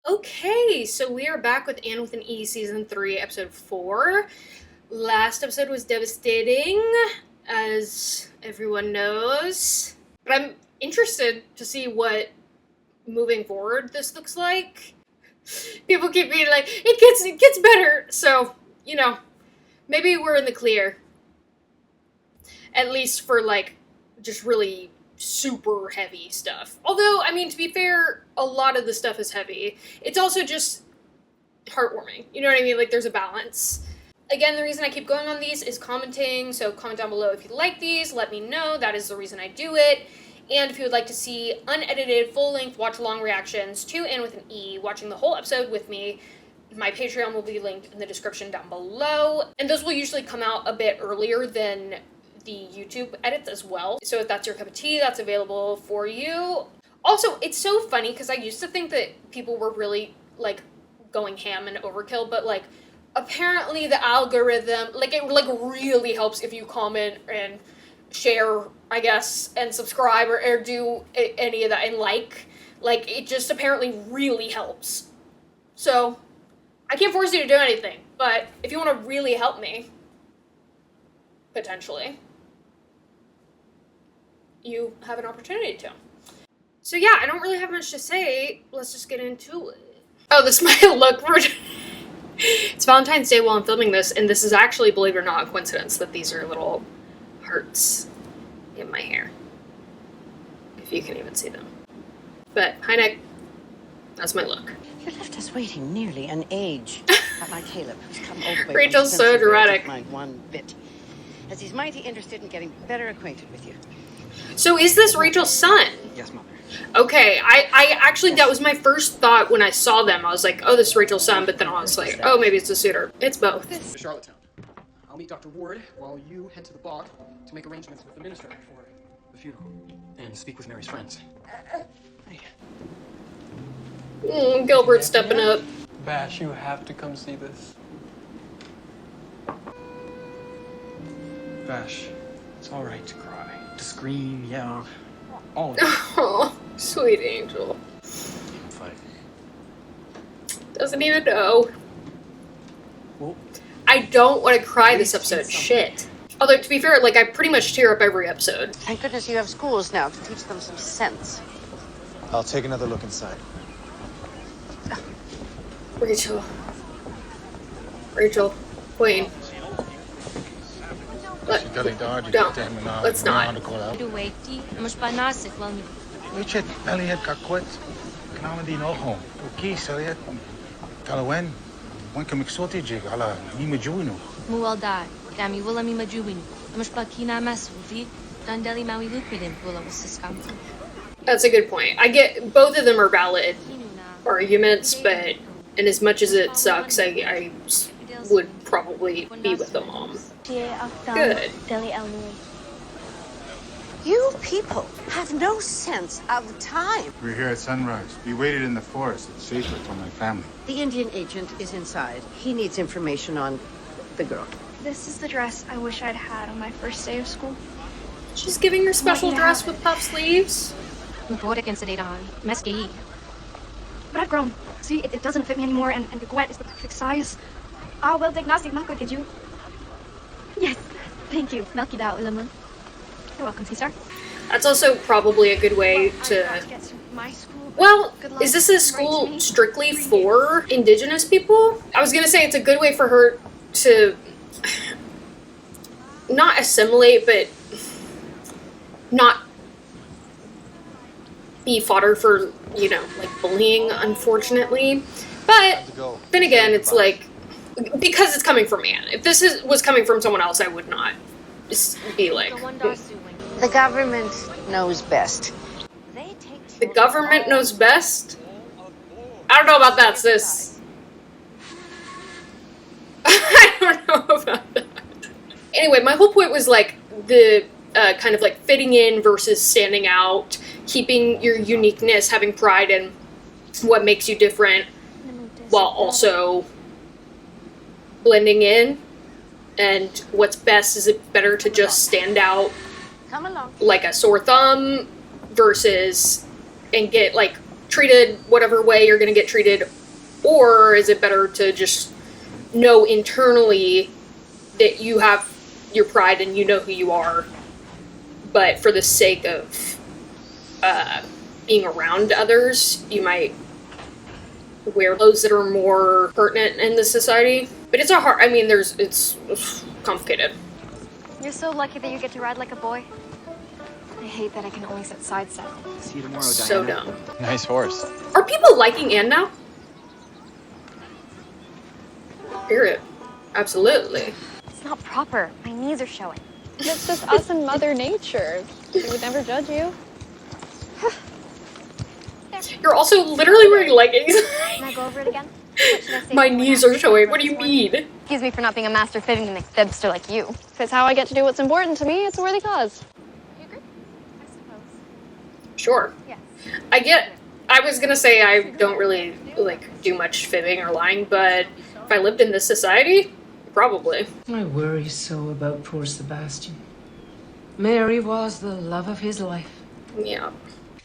Okay, so we are back with Anne with an E, Season 3, Episode 4. Last episode was devastating, as everyone knows. But I'm interested to see what moving forward this looks like. People keep being like, it gets better. So, you know, maybe we're in the clear. At least for, like, just really super heavy stuff. Although, I mean, to be fair, a lot of the stuff is heavy. It's also just heartwarming. You know what I mean? Like, there's a balance. Again, the reason I keep going on these is commenting, so comment down below if you like these. Let me know. That is the reason I do it. And if you would like to see unedited, full-length, watch-along reactions to Anne with an E, watching the whole episode with me, my Patreon will be linked in the description down below. And those will usually come out a bit earlier than the YouTube edits as well. So if that's your cup of tea, that's available for you. Also, it's so funny because I used to think that people were really, like, going ham and overkill, but, like, apparently the algorithm, like, it, like, really helps if you comment and share, I guess, and subscribe or do any of that and like, it just apparently really helps. So, I can't force you to do anything, but if you want to really help me, potentially, you have an opportunity to. So yeah, I don't really have much to say. Let's just get into it. Oh, this might look rude. It's Valentine's Day while I'm filming this, and this is actually, believe it or not, a coincidence that these are little hearts in my hair. If you can even see them. But, hi Nick. That's my look. You left us waiting nearly an age. Not like Caleb, who's come all the way. Rachel's so dramatic. Mind one bit, as he's mighty interested in getting better acquainted with you. So is this Rachel's son? Yes, Mother. Okay, I actually, that was my first thought when I saw them. I was like, oh, this is Rachel's son, but then I was like, oh, maybe it's a suitor. It's both. To Charlottetown. I'll meet Dr. Ward while you head to the bog to make arrangements with the minister for the funeral and speak with Mary's friends. Hey. Gilbert stepping up. Vash, you have to come see this. Vash, it's all right to cry, to scream, yell, all of it. Oh, sweet angel. Fight. Doesn't even know. Well, I don't want to cry this episode. Shit. Although, to be fair, like, I pretty much tear up every episode. Thank goodness you have schools now to teach them some sense. I'll take another look inside. Rachel. Rachel. Queen. Don't. Let's not. Richard, Elliot, Kakwet, Kanamadi home. Okay, Elliot, Talawen, one can mix jig, ala, Nimajuno. Muwaldad, Dami Willami Majuin, Mushpakina Maswufi, Dandeli Maui Lupidin, Willa Siskam. That's a good point. I get both of them are valid arguments, but and as much as it sucks, I would probably be with the mom. Good. You people have no sense of time. We're here at sunrise. We waited in the forest. It's safer for my family. The Indian agent is inside. He needs information on the girl. This is the dress I wish I'd had on my first day of school. She's giving her special dress with puff sleeves. But I've grown. See, it doesn't fit me anymore, and the guet is the perfect size. Ah, well, diagnostic, not good, did you? Yes, thank you. Milky Dao Ulamun. You're welcome, Caesar. That's also probably a good way to... Well, is this a school strictly for Indigenous people? I was gonna say it's a good way for her to not assimilate, but not be fodder for, you know, like bullying, unfortunately. But then again, it's like, because it's coming from Anne. If this was coming from someone else, I would not just be like, The government knows best. the government knows best? I don't know about that, sis. I don't know about that. Anyway, my whole point was like the kind of like fitting in versus standing out, keeping your uniqueness, having pride in what makes you different, while also blending in. And what's best, is it better to just stand out like a sore thumb versus and get like treated whatever way you're gonna get treated Or is it better to just know internally that you have your pride and you know who you are, but for the sake of being around others, you might wear clothes that are more pertinent in this society? But it's a hard, I mean, it's complicated. You're so lucky that you get to ride like a boy. I hate that I can only sit side saddle. See you tomorrow, So Diana. dumb. Nice horse. Are people liking Anne now? Period. Absolutely. It's not proper. My knees are showing. It's just us and Mother Nature. We would never judge you. You're also literally wearing leggings. Can I go over it again? What should I say My before knees that? are showing. What do you mean? Excuse me for not being a master fibbing fibster like you. If it's how I get to do what's important to me, it's a worthy cause. You agree? I suppose. Sure. Yes. I was gonna say I don't really, do much fibbing or lying, but if I lived in this society, probably. I worry so about poor Sebastian. Mary was the love of his life. Yeah.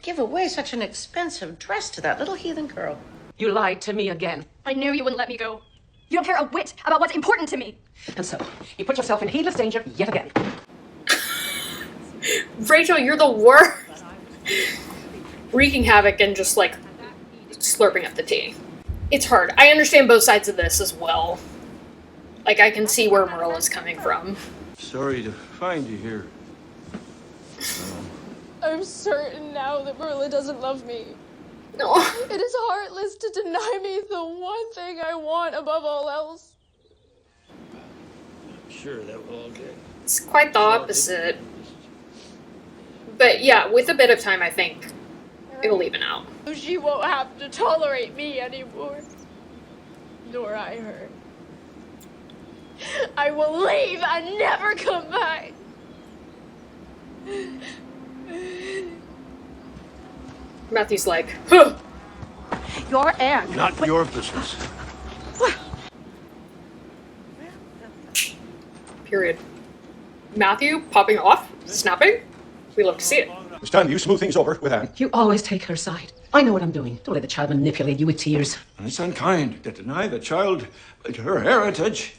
Give away such an expensive dress to that little heathen girl. You lied to me again. I knew you wouldn't let me go. You don't care a whit about what's important to me. And so, you put yourself in heedless danger yet again. Rachel, you're the worst. Wreaking havoc and just, slurping up the tea. It's hard. I understand both sides of this as well. I can see where Marilla's coming from. Sorry to find you here. I'm certain now that Marilla doesn't love me. No. It is heartless to deny me the one thing I want above all else. Sure, that will all get. It's quite the opposite. But yeah, with a bit of time, I think it'll even out. She won't have to tolerate me anymore. Nor I her. I will leave and never come back. Matthew's like, huh. Your aunt. Not your business. Period. Matthew popping off, snapping. We love to see it. It's time you smooth things over with Anne. You always take her side. I know what I'm doing. Don't let the child manipulate you with tears. And it's unkind to deny the child her heritage.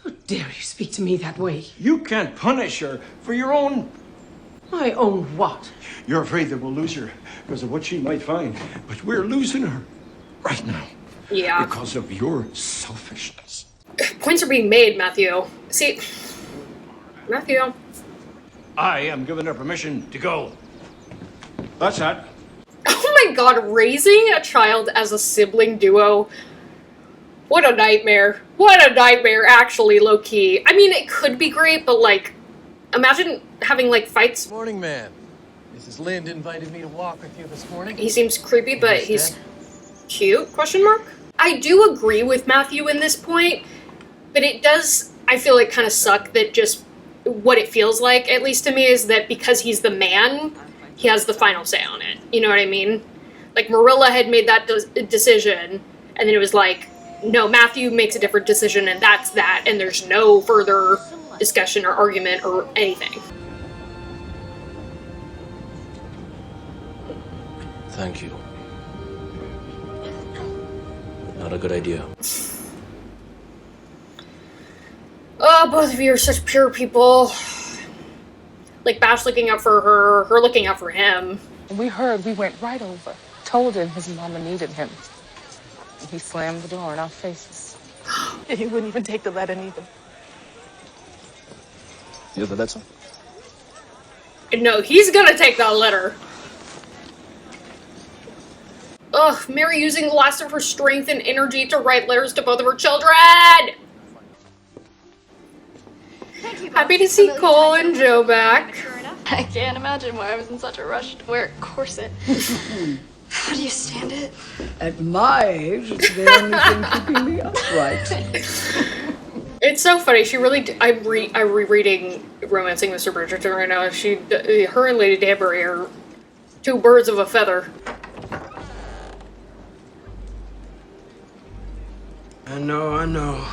How dare you speak to me that way? You can't punish her for your own. My own what? You're afraid that we'll lose her because of what she might find. But we're losing her right now. Yeah. Because of your selfishness. Points are being made, Matthew. See, Matthew. I am giving her permission to go. That's that. Oh my god, raising a child as a sibling duo. What a nightmare. What a nightmare, actually, low-key. I mean, it could be great, but, imagine having, fights. Morning, man. Mrs. Lind invited me to walk with you this morning. He seems creepy, but he's cute, question mark? I do agree with Matthew in this point, but it does, I feel like, kind of suck that just what it feels like, at least to me, is that because he's the man, he has the final say on it. You know what I mean? Marilla had made that decision, and then it was no, Matthew makes a different decision, and that's that, and there's no further discussion or argument or anything. Thank you. Not a good idea. Oh, both of you are such pure people. Bash looking out for her looking out for him. We heard, we went right over. Told him his mama needed him. And he slammed the door in our faces. And he wouldn't even take the letter neither. You the letter? No, he's gonna take that letter. Ugh, Mary using the last of her strength and energy to write letters to both of her children! Happy to see Cole and Joe back. I can't imagine why I was in such a rush to wear a corset. How do you stand it? At my age, it's the only thing keeping me upright. It's so funny. She really. I'm rereading *Romancing Mr. Bridgerton* right now. Her and Lady Danbury are two birds of a feather. I know.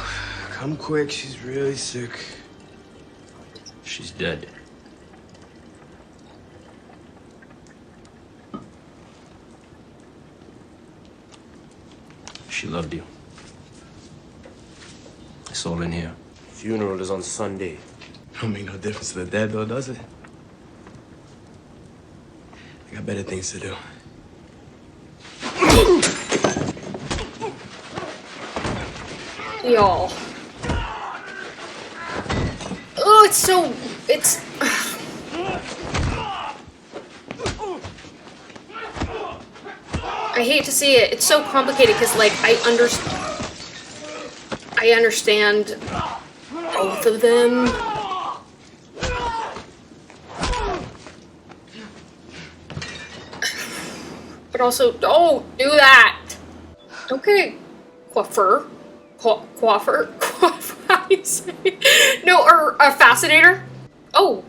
Come quick, she's really sick. She's dead. She loved you. It's all in here. Funeral is on Sunday. Don't make no difference to the dead, though, does it? I got better things to do. Y'all. Oh, it's I hate to see it. It's so complicated because, like, I understand both of them. But also, don't do that. Okay, coiffeur. Coiffeur? How do you say? No, or a fascinator? Oh,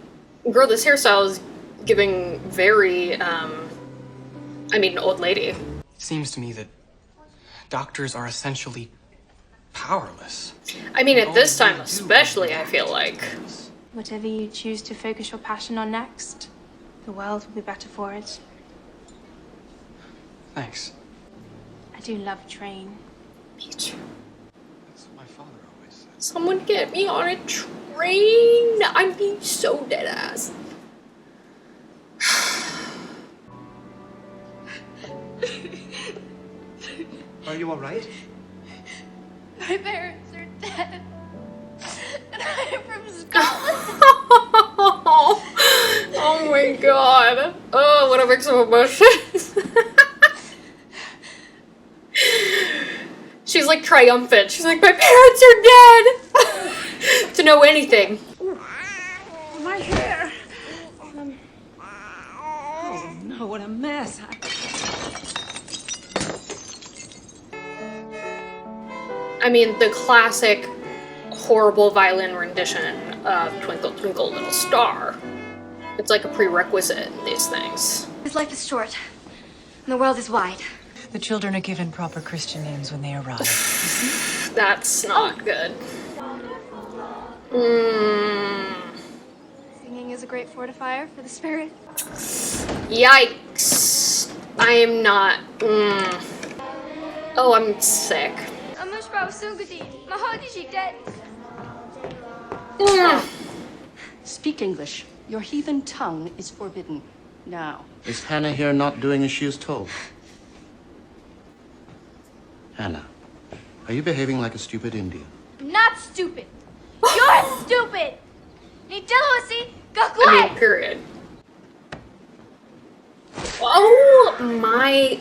girl, this hairstyle is giving very, old lady. It seems to me that doctors are essentially powerless. I mean, at this time especially, I feel like. Whatever you choose to focus your passion on next, the world will be better for it. Thanks. I do love train. Me too. That's what my father always said. Someone get me on a train. I'm being so dead ass. Are you all right? My parents are dead. And I'm from Scotland. Oh my god. Oh, what a mix of emotions. She's like triumphant. She's like, my parents are dead. To know anything. My hair. Oh no, what a mess. I mean, the classic horrible violin rendition of Twinkle Twinkle Little Star. It's like a prerequisite in these things. His life is short, and the world is wide. The children are given proper Christian names when they arrive. That's not good. Singing is a great fortifier for the spirit. Yikes. I am not. Oh, I'm sick. Speak English. Your heathen tongue is forbidden. Now. Is Hannah here not doing as she is told? Hannah, are you behaving like a stupid Indian? I'm not stupid. You're stupid. I mean, period. Oh my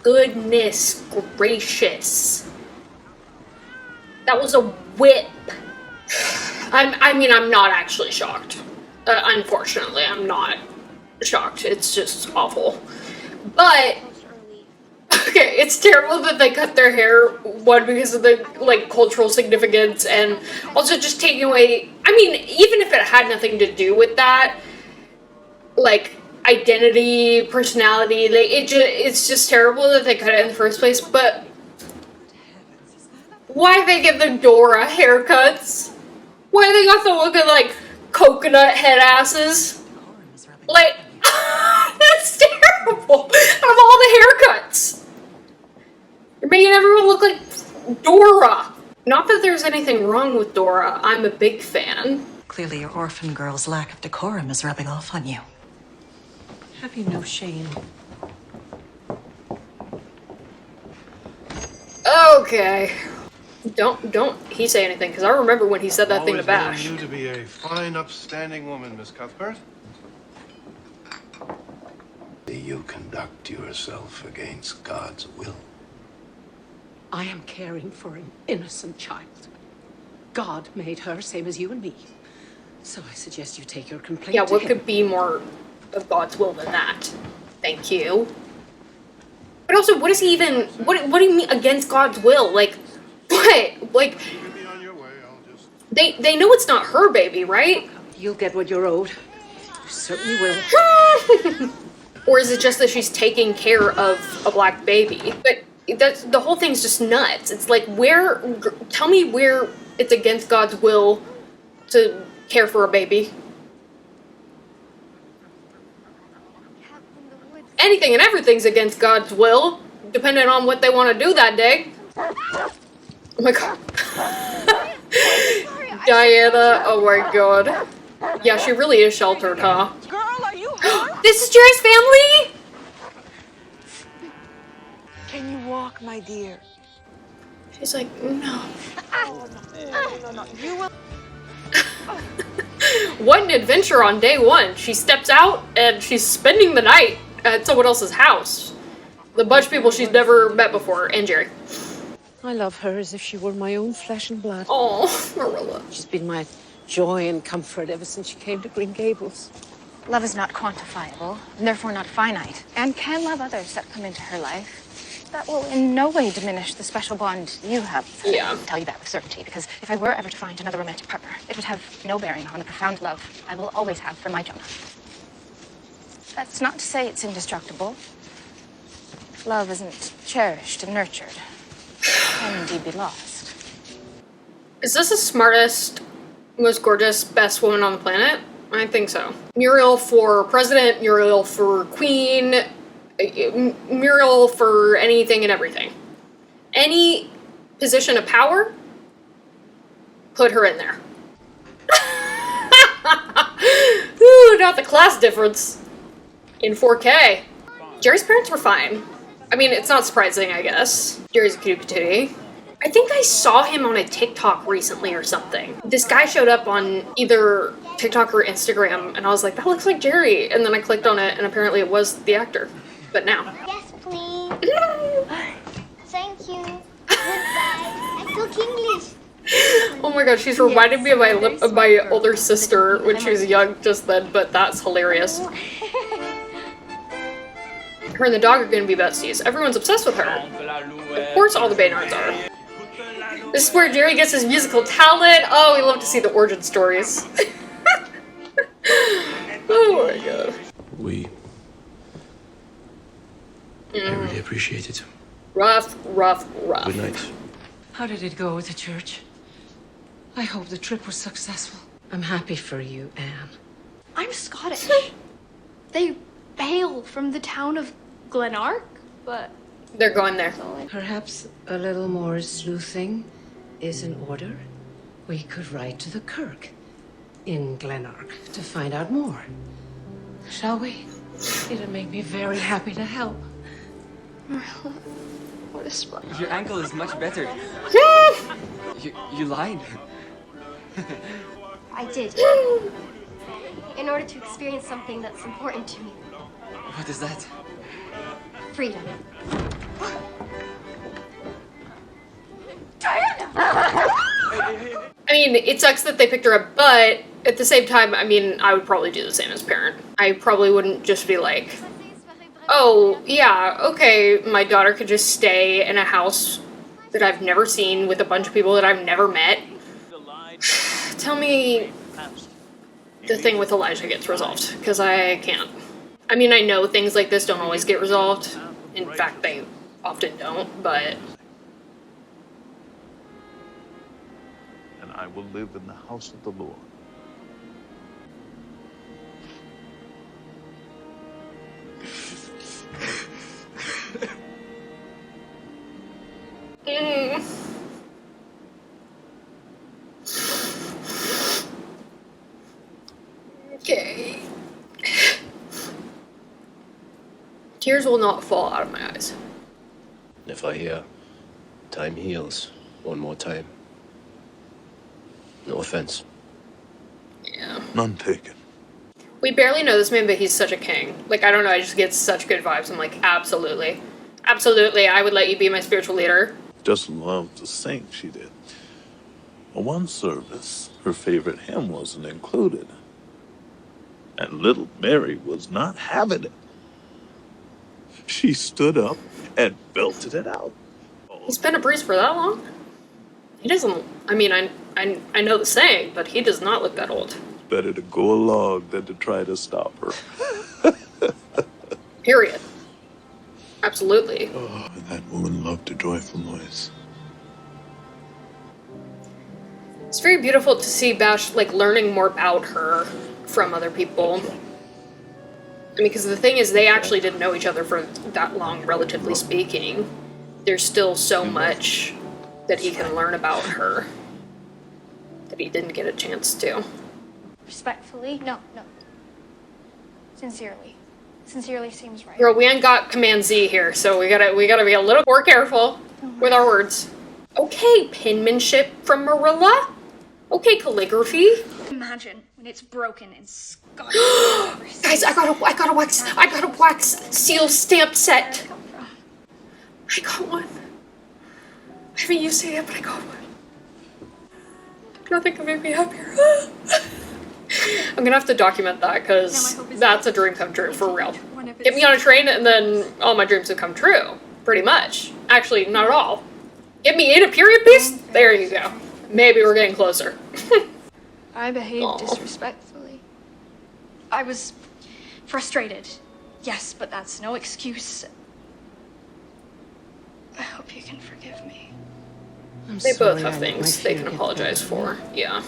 goodness gracious. That was a whip. I'm not actually shocked. Unfortunately, I'm not shocked. It's just awful. But, okay, it's terrible that they cut their hair, one, because of the, like, cultural significance, and also just taking away, I mean, even if it had nothing to do with that, like, identity, personality, like, it's just terrible that they cut it in the first place, but why they give the Dora haircuts? Why they got the look of, like, coconut head asses? Like, that's terrible! Out of all the haircuts! You're making everyone look like Dora! Not that there's anything wrong with Dora, I'm a big fan. Clearly your orphan girl's lack of decorum is rubbing off on you. Have you no shame? Okay. Don't he say anything, because I remember when he said that thing to Bash. Always known you to be a fine, upstanding woman, Miss Cuthbert. You conduct yourself against God's will. I am caring for an innocent child. God made her same as you and me. So I suggest you take your complaint Yeah, to what him. could be more of God's will than that? Thank you. But also, what is he even, what do you mean against God's will? Like, what? Like, they know it's not her baby, right? You'll get what you're owed. You certainly will. Or is it just that she's taking care of a black baby? But that's, the whole thing's just nuts. It's like, tell me where it's against God's will to care for a baby. Anything and everything's against God's will, depending on what they want to do that day. Oh my god. Diana, oh my god. Yeah, she really is sheltered, huh? This is Jerry's family? Can you walk, my dear? She's like, no. No. You will. What an adventure on day one. She steps out and she's spending the night at someone else's house. The bunch of people she's never met before, and Jerry. I love her as if she were my own flesh and blood. Oh, Marilla. She's been my joy and comfort ever since she came to Green Gables. Love is not quantifiable, and therefore not finite, and can love others that come into her life. That will in no way diminish the special bond you have with her. Yeah. I can tell you that with certainty, because if I were ever to find another romantic partner, it would have no bearing on the profound love I will always have for my Jonah. That's not to say it's indestructible. If love isn't cherished and nurtured, it can indeed be lost. Is this the smartest, most gorgeous, best woman on the planet? I think so. Muriel for president, Muriel for queen, Muriel for anything and everything. Any position of power, put her in there. Ooh, not the class difference. In 4K. Jerry's parents were fine. I mean, it's not surprising, I guess. Jerry's a cutie patootie. I think I saw him on a TikTok recently or something. This guy showed up on either TikTok or Instagram, and I was like, that looks like Jerry. And then I clicked on it, and apparently it was the actor. But now. Yes, please. Thank you. Goodbye. I spoke English. Oh my god, she's reminded me of my older sister when she was young just then, but that's hilarious. Her and the dog are gonna be besties. Everyone's obsessed with her. Of course all the Baynards are. This is where Jerry gets his musical talent. Oh, we love to see the origin stories. Oh my god. I really appreciate it. Rough, rough, rough. Good night. How did it go with the church? I hope the trip was successful. I'm happy for you, Anne. I'm Scottish. They hail from the town of Glenark, but... They're going there. Perhaps a little more sleuthing is in order. We could write to the Kirk in Glenark to find out more. Shall we? It'll make me very happy to help. What a splendor. Your ankle is much better. You lied. I did. In order to experience something that's important to me. What is that? Freedom. I mean, it sucks that they picked her up, but at the same time, I mean, I would probably do the same as a parent. I probably wouldn't just be like, oh, yeah, okay, my daughter could just stay in a house that I've never seen with a bunch of people that I've never met. Tell me the thing with Elijah gets resolved, because I can't. I mean, I know things like this don't always get resolved. In fact, they often don't, but... And I will live in the house of the Lord. Okay. Tears will not fall out of my eyes. If I hear time heals one more time. No offense. Yeah. None taken. We barely know this man, but he's such a king. Like, I don't know, I just get such good vibes. I'm like, absolutely. Absolutely, I would let you be my spiritual leader. Just loved to sing, she did. On one service, her favorite hymn wasn't included. And little Mary was not having it. She stood up and belted it out. He's been a priest for that long? He doesn't, I mean, I know the saying, but he does not look that old. Better to go along than to try to stop her. Period. Absolutely. Oh, that woman loved a joyful noise. It's very beautiful to see Bash, like, learning more about her from other people. I mean, because the thing is, they actually didn't know each other for that long, relatively speaking. There's still so much that he can learn about her that he didn't get a chance to. Respectfully? No. Sincerely. Sincerely seems right. Girl, we ain't got Command Z here, so we gotta be a little more careful with our words. Okay, penmanship from Marilla. Okay, calligraphy. Imagine when it's broken and scarred. Guys, I got a wax seal stamp set. I got one. I haven't used it yet, but I got one. Nothing can make me happier. I'm gonna have to document that because that's a dream come true for real. Get me on a train and then all my dreams would come true. Pretty much. Actually, not at all. Get me in a period piece? There you go. Maybe we're getting closer. I behaved disrespectfully. I was frustrated. Yes, but that's no excuse. I hope you can forgive me. They both have things they can apologize for. Yeah.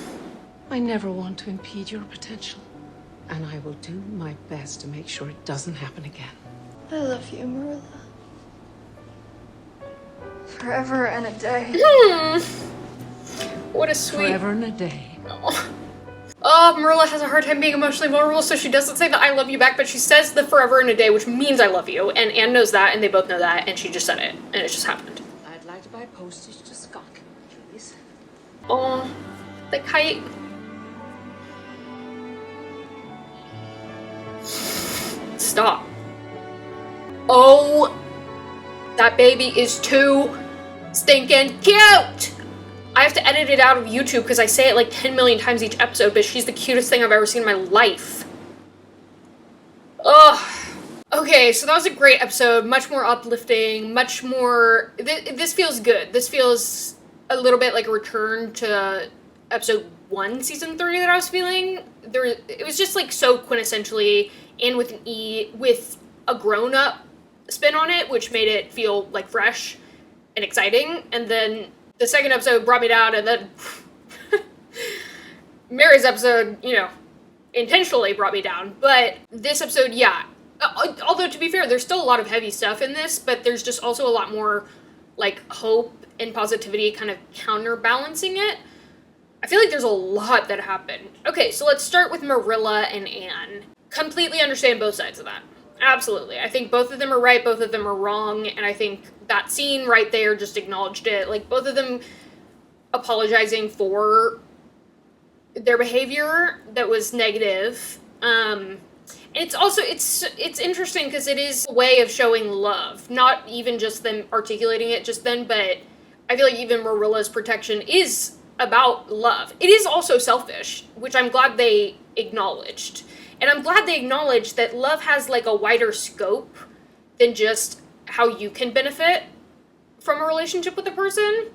I never want to impede your potential. And I will do my best to make sure it doesn't happen again. I love you, Marilla. Forever and a day. What a sweet... Forever and a day. Oh, Marilla has a hard time being emotionally vulnerable, so she doesn't say the I love you back, but she says the forever and a day, which means I love you. And Anne knows that, and they both know that, and she just said it. And it just happened. I'd like to buy postage to Scott, please. Oh, the kite. Stop. Oh, that baby is too stinking cute. I have to edit it out of YouTube because I say it like 10 million times each episode, but she's the cutest thing I've ever seen in my life. Ugh. Okay, so that was a great episode. Much more uplifting, much more... This feels good. This feels a little bit like a return to episode 1, season 3 that I was feeling. It was just like so quintessentially and with an E, with a grown-up spin on it, which made it feel like fresh and exciting. And then the second episode brought me down, and then Mary's episode, you know, intentionally brought me down. But this episode, yeah. Although, to be fair, there's still a lot of heavy stuff in this, but there's just also a lot more, like, hope and positivity kind of counterbalancing it. I feel like there's a lot that happened. Okay, so let's start with Marilla and Anne. Completely understand both sides of that. Absolutely. I think both of them are right, both of them are wrong, and I think that scene right there just acknowledged it. Like, both of them apologizing for their behavior that was negative. It's also, it's interesting because it is a way of showing love. Not even just them articulating it just then, but I feel like even Marilla's protection is about love. It is also selfish, which I'm glad they acknowledged. And I'm glad they acknowledged that love has, like, a wider scope than just how you can benefit from a relationship with a person.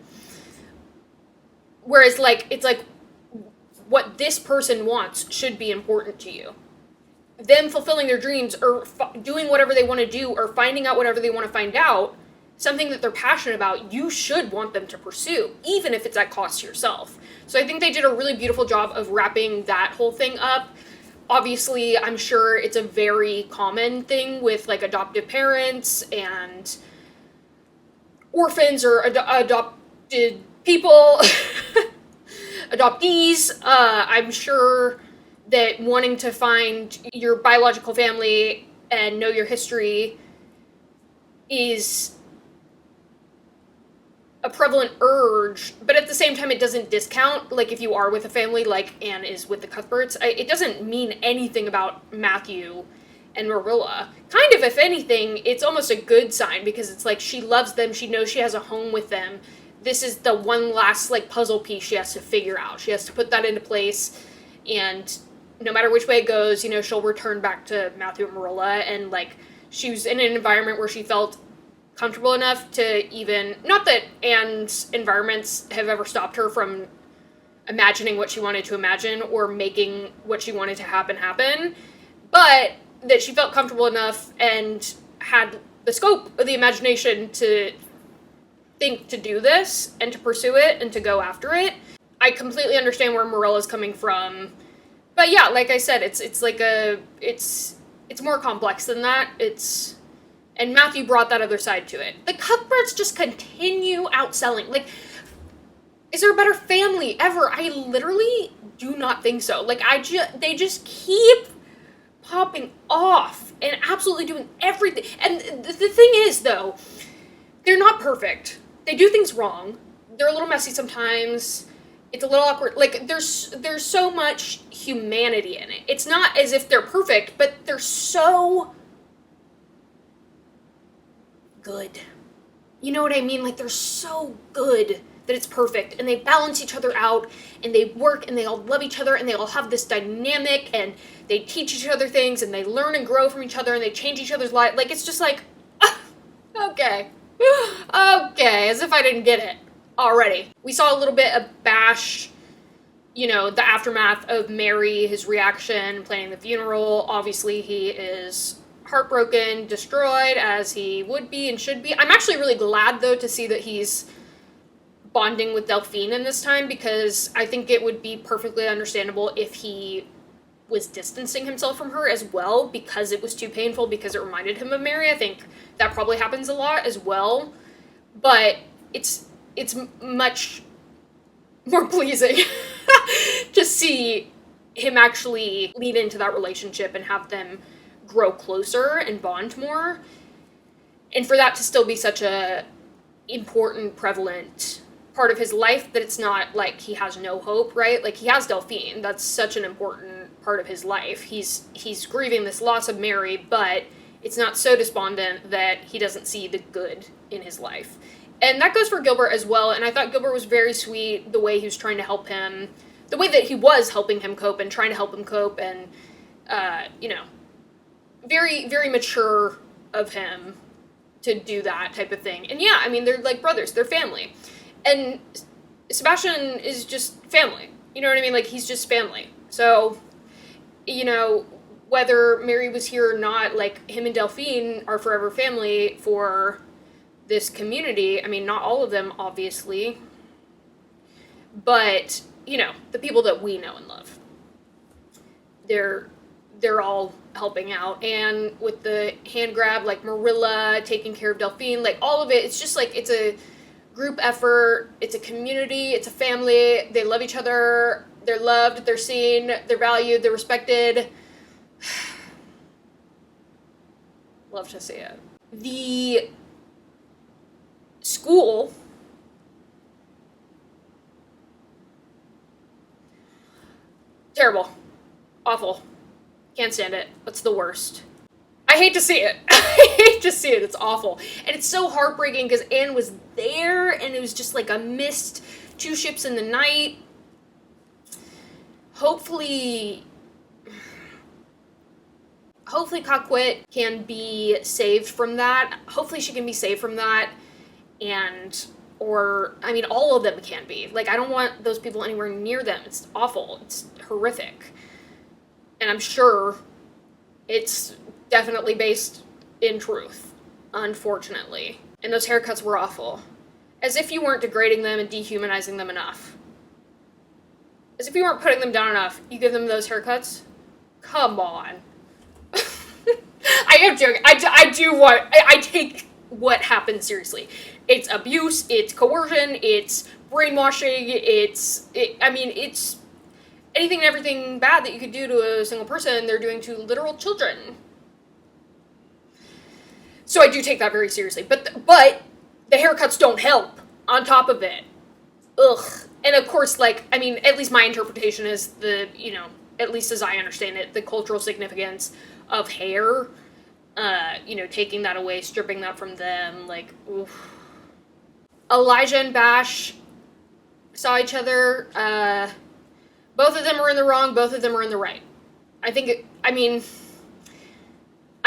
Whereas, like, it's like, what this person wants should be important to you. Them fulfilling their dreams, or doing whatever they want to do, or finding out whatever they want to find out, something that they're passionate about, you should want them to pursue, even if it's at cost to yourself. So I think they did a really beautiful job of wrapping that whole thing up. Obviously, I'm sure it's a very common thing with, like, adoptive parents and orphans or adopted people, adoptees. I'm sure that wanting to find your biological family and know your history is a prevalent urge, but at the same time, it doesn't discount, like, if you are with a family like Anne is with the Cuthberts, it doesn't mean anything about Matthew and Marilla. Kind of, if anything, it's almost a good sign, because it's like, she loves them, she knows she has a home with them. This is the one last, like, puzzle piece she has to figure out. She has to put that into place, and no matter which way it goes, you know, she'll return back to Matthew and Marilla, and, like, she was in an environment where she felt comfortable enough to even, not that Anne's environments have ever stopped her from imagining what she wanted to imagine or making what she wanted to happen, but that she felt comfortable enough and had the scope of the imagination to think to do this and to pursue it and to go after it. I completely understand where Marilla's coming from, but yeah, like I said, it's more complex than that. And Matthew brought that other side to it. The Cuthberts just continue outselling. Like, Is there a better family ever? I literally do not think so. Like, they just keep popping off and absolutely doing everything. And the thing is, though, they're not perfect. They do things wrong. They're a little messy sometimes. It's a little awkward. Like, there's so much humanity in it. It's not as if they're perfect, but they're so good. You know what I mean? Like, they're so good that it's perfect, and they balance each other out, and they work, and they all love each other, and they all have this dynamic, and they teach each other things, and they learn and grow from each other, and they change each other's lives. Like, it's just like, okay. Okay, as if I didn't get it already. We saw a little bit of Bash, you know, the aftermath of Mary, his reaction, planning the funeral. Obviously, he is heartbroken, destroyed, as he would be and should be. I'm actually really glad, though, to see that he's bonding with Delphine in this time, because I think it would be perfectly understandable if he was distancing himself from her as well, because it was too painful, because it reminded him of Mary. I think that probably happens a lot as well, but it's much more pleasing to see him actually lead into that relationship and have them grow closer and bond more, and for that to still be such a important, prevalent part of his life, that it's not like he has no hope, right? Like, he has Delphine. That's such an important part of his life. He's grieving this loss of Mary, but it's not so despondent that he doesn't see the good in his life. And that goes for Gilbert as well, and I thought Gilbert was very sweet, the way he was trying to help him, the way that he was helping him cope and trying to help him cope, and, you know, very, very mature of him to do that type of thing. And yeah, I mean, they're like brothers, they're family. And Sebastian is just family. You know what I mean? Like, he's just family. So, you know, whether Mary was here or not, like, him and Delphine are forever family for this community. I mean, not all of them, obviously. But, you know, the people that we know and love. They're all helping out. And with the hand grab, like, Marilla taking care of Delphine, like, all of it, it's just like, it's a group effort, it's a community, it's a family, they love each other, they're loved, they're seen, they're valued, they're respected. Love to see it. The school, terrible, awful, can't stand it, it's the worst. I hate to see it. I hate to see it. It's awful. And it's so heartbreaking because Anne was there and it was just like a missed 2 ships in the night. Hopefully Coquette can be saved from that. Hopefully she can be saved from that. Or, I mean, all of them can be. Like, I don't want those people anywhere near them. It's awful. It's horrific. And I'm sure it's definitely based in truth, unfortunately. And those haircuts were awful. As if you weren't degrading them and dehumanizing them enough. As if you weren't putting them down enough, you give them those haircuts? Come on. I am joking. I take what happened seriously. It's abuse, it's coercion, it's brainwashing, it's anything and everything bad that you could do to a single person, they're doing to literal children. So I do take that very seriously. But the haircuts don't help on top of it. Ugh. And of course, like, I mean, at least my interpretation is the, you know, at least as I understand it, the cultural significance of hair, you know, taking that away, stripping that from them, like, oof. Elijah and Bash saw each other. Both of them are in the wrong, both of them are in the right. I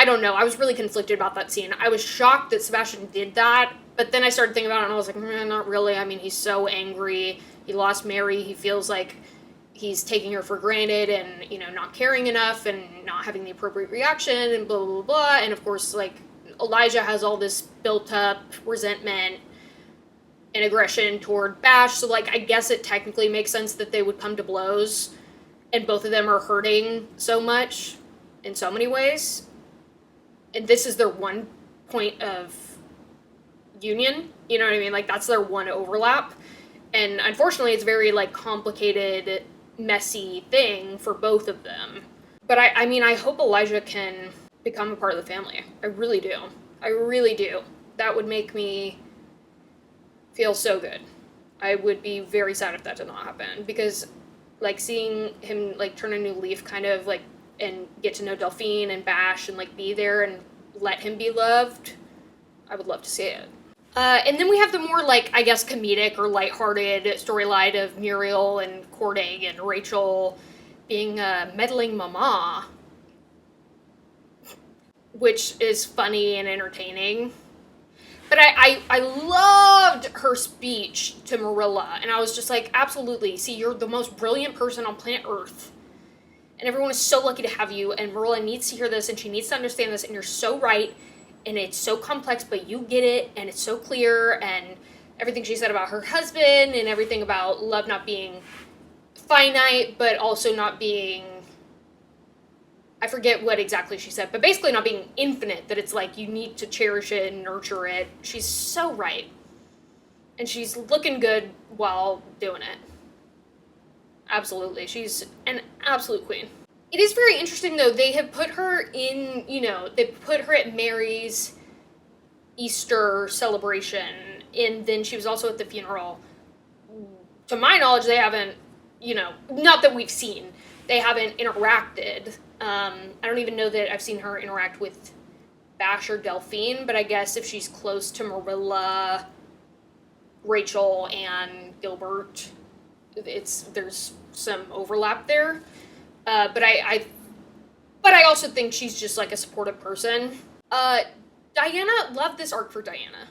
don't know. I was really conflicted about that scene. I was shocked that Sebastian did that, but then I started thinking about it and I was like, not really. I mean, he's so angry. He lost Mary. He feels like he's taking her for granted and, you know, not caring enough and not having the appropriate reaction and blah, blah, blah, blah. And of course, like, Elijah has all this built up resentment and aggression toward Bash. So, like, I guess it technically makes sense that they would come to blows and both of them are hurting so much in so many ways. And this is their one point of union, you know what I mean? Like, that's their one overlap. And unfortunately, it's very, like, complicated, messy thing for both of them. But I mean, I hope Elijah can become a part of the family. I really do. I really do. That would make me feel so good. I would be very sad if that did not happen, because, like, seeing him, like, turn a new leaf, kind of, like, and get to know Delphine and Bash and, like, be there and let him be loved, I would love to see it. And then we have the more, like, I guess, comedic or lighthearted storyline of Muriel and courting and Rachel being a meddling mama, which is funny and entertaining. But I loved her speech to Marilla, and I was just like, absolutely, see, you're the most brilliant person on planet Earth, and everyone is so lucky to have you, and Marilla needs to hear this, and she needs to understand this, and you're so right, and it's so complex, but you get it, and it's so clear, and everything she said about her husband, and everything about love not being finite, but also not being, I forget what exactly she said, but basically not being infinite, that it's like you need to cherish it and nurture it. She's so right. And she's looking good while doing it. Absolutely. She's an absolute queen. It is very interesting, though. They have put her in, you know, they put her at Mary's Easter celebration, and then she was also at the funeral. To my knowledge, they haven't, you know, not that we've seen, they haven't interacted. I don't even know that I've seen her interact with Bash or Delphine, but I guess if she's close to Marilla, Rachel, and Gilbert, there's some overlap there. But I also think she's just like a supportive person. Diana, love this arc for Diana.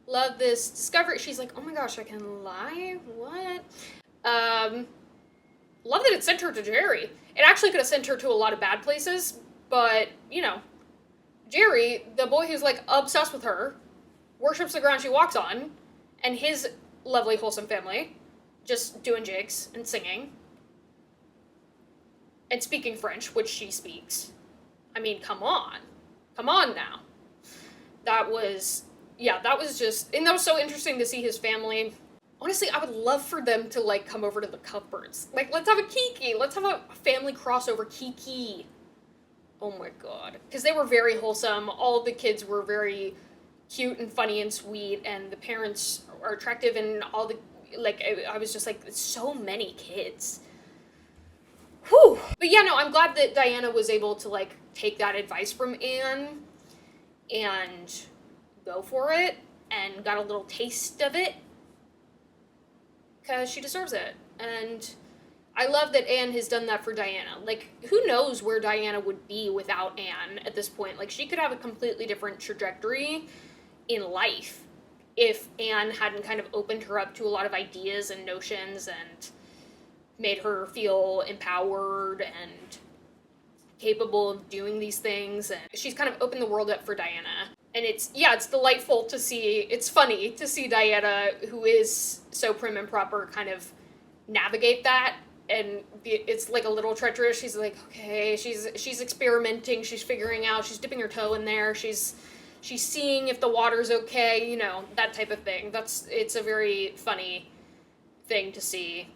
Love this discovery. She's like, oh my gosh, I can lie? What? Love that it sent her to Jerry. It actually could have sent her to a lot of bad places, but, you know, Jerry, the boy who's, like, obsessed with her, worships the ground she walks on, and his lovely, wholesome family, just doing jigs and singing, and speaking French, which she speaks. I mean, come on. Come on now. That was just, and that was so interesting to see his family. Honestly, I would love for them to, like, come over to the Cuthberts. Like, let's have a Kiki. Let's have a family crossover Kiki. Oh my god. Because they were very wholesome. All of the kids were very cute and funny and sweet, and the parents are attractive, and all the, like, I was just like, so many kids. Whew. But yeah, no, I'm glad that Diana was able to, like, take that advice from Anne and go for it, and got a little taste of it. Because she deserves it. And I love that Anne has done that for Diana. Like, who knows where Diana would be without Anne at this point? Like, she could have a completely different trajectory in life if Anne hadn't kind of opened her up to a lot of ideas and notions and made her feel empowered and capable of doing these things. And she's kind of opened the world up for Diana. And it's delightful to see, it's funny to see Diana, who is so prim and proper, kind of navigate that, and it's like a little treacherous. She's like, okay, she's experimenting, she's figuring out, she's dipping her toe in there, she's seeing if the water's okay, you know, that type of thing. It's a very funny thing to see.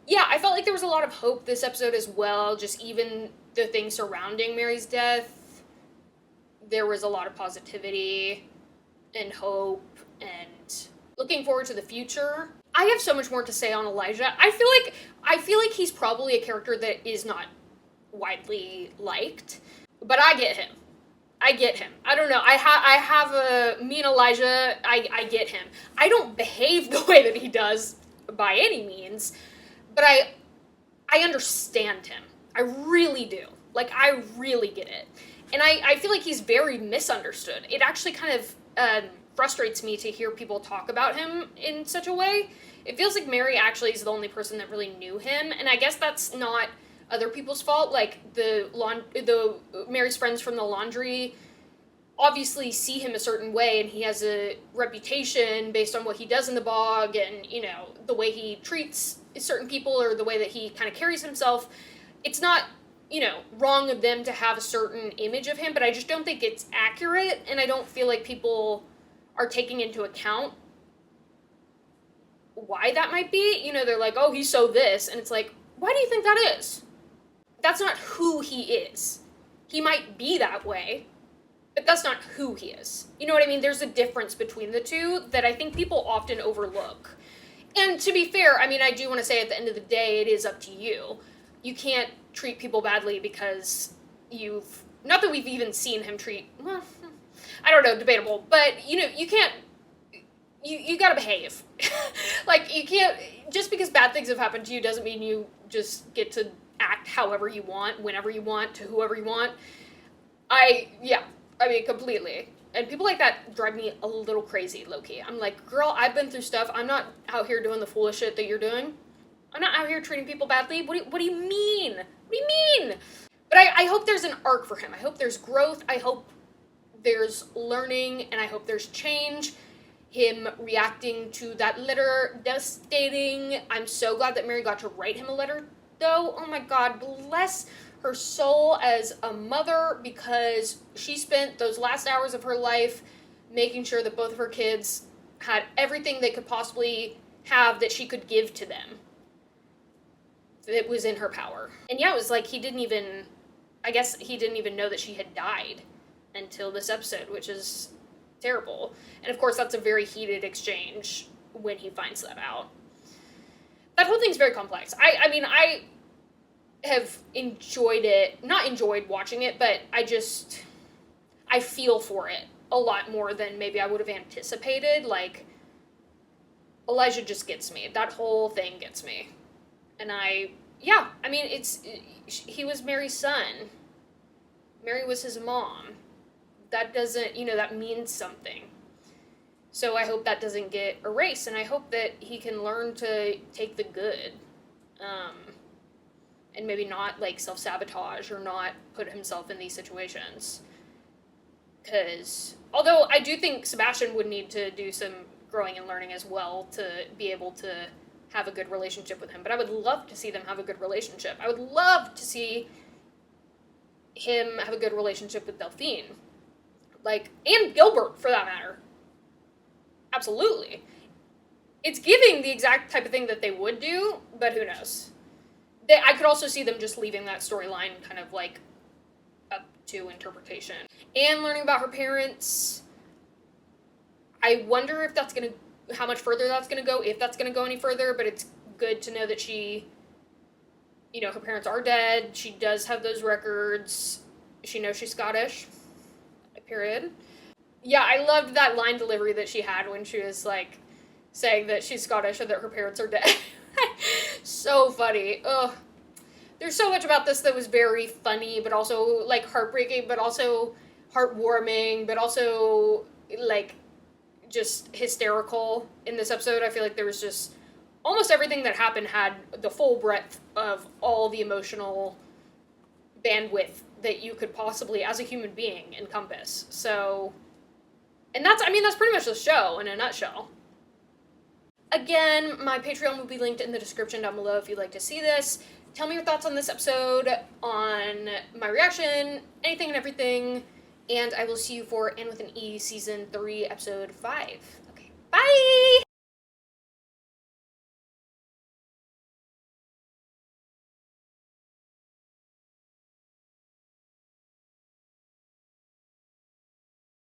Yeah, I felt like there was a lot of hope this episode as well, just even the things surrounding Mary's death. There was a lot of positivity and hope and looking forward to the future. I have so much more to say on Elijah. I feel like he's probably a character that is not widely liked, but I get him. I don't know. Me and Elijah, I get him. I don't behave the way that he does by any means, but I understand him. I really do. Like, I really get it. And I feel like he's very misunderstood. It actually kind of frustrates me to hear people talk about him in such a way. It feels like Mary actually is the only person that really knew him, and I guess that's not other people's fault. Like, the Mary's friends from the laundry obviously see him a certain way, and he has a reputation based on what he does in the bog, and, you know, the way he treats certain people, or the way that he kind of carries himself. It's not, you know, wrong of them to have a certain image of him, but I just don't think it's accurate, and I don't feel like people are taking into account why that might be. You know, they're like, oh, he's so this, and it's like, why do you think that is? That's not who he is. He might be that way, but that's not who he is. You know what I mean? There's a difference between the two that I think people often overlook. And to be fair, I mean, I do want to say at the end of the day, it is up to you. You can't treat people badly because you've... Not that we've even seen him treat... Well, I don't know, debatable. But, you know, you can't... You gotta behave. Like, you can't... Just because bad things have happened to you doesn't mean you just get to act however you want, whenever you want, to whoever you want. Completely. And people like that drive me a little crazy, low-key. I'm like, girl, I've been through stuff. I'm not out here doing the foolish shit that you're doing. I'm not out here treating people badly. What do you mean? What do you mean? But I hope there's an arc for him. I hope there's growth. I hope there's learning. And I hope there's change. Him reacting to that letter, devastating. I'm so glad that Mary got to write him a letter, though. Oh my God, bless her soul as a mother, because she spent those last hours of her life making sure that both of her kids had everything they could possibly have that she could give to them. That was in her power. And yeah, it was like I guess he didn't even know that she had died until this episode, which is terrible. And of course, that's a very heated exchange when he finds that out. That whole thing's very complex. I have enjoyed it, not enjoyed watching it, but I feel for it a lot more than maybe I would have anticipated. Like, Elijah just gets me. That whole thing gets me. And he was Mary's son. Mary was his mom. That doesn't, that means something. So I hope that doesn't get erased, and I hope that he can learn to take the good. And maybe not, like, self-sabotage or not put himself in these situations. Because, although I do think Sebastian would need to do some growing and learning as well to be able to have a good relationship with him. But I would love to see them have a good relationship. I would love to see him have a good relationship with Delphine. Like, and Gilbert, for that matter. Absolutely. It's giving the exact type of thing that they would do, but who knows? I could also see them just leaving that storyline kind of, like, up to interpretation. And learning about her parents. I wonder if that's going to, how much further that's going to go, if that's going to go any further, but it's good to know that she, her parents are dead. She does have those records. She knows she's Scottish. Period. Yeah, I loved that line delivery that she had when she was, like, saying that she's Scottish and that her parents are dead. So funny. Ugh. There's so much about this that was very funny, but also, like, heartbreaking, but also heartwarming, but also, like, just hysterical in this episode. I feel like there was just almost everything that happened had the full breadth of all the emotional bandwidth that you could possibly, as a human being, encompass. So, and that's pretty much the show in a nutshell. Again, my Patreon will be linked in the description down below if you'd like to see this. Tell me your thoughts on this episode, on my reaction, anything and everything, and I will see you for Anne with an E Season 3, Episode 5. Okay, bye!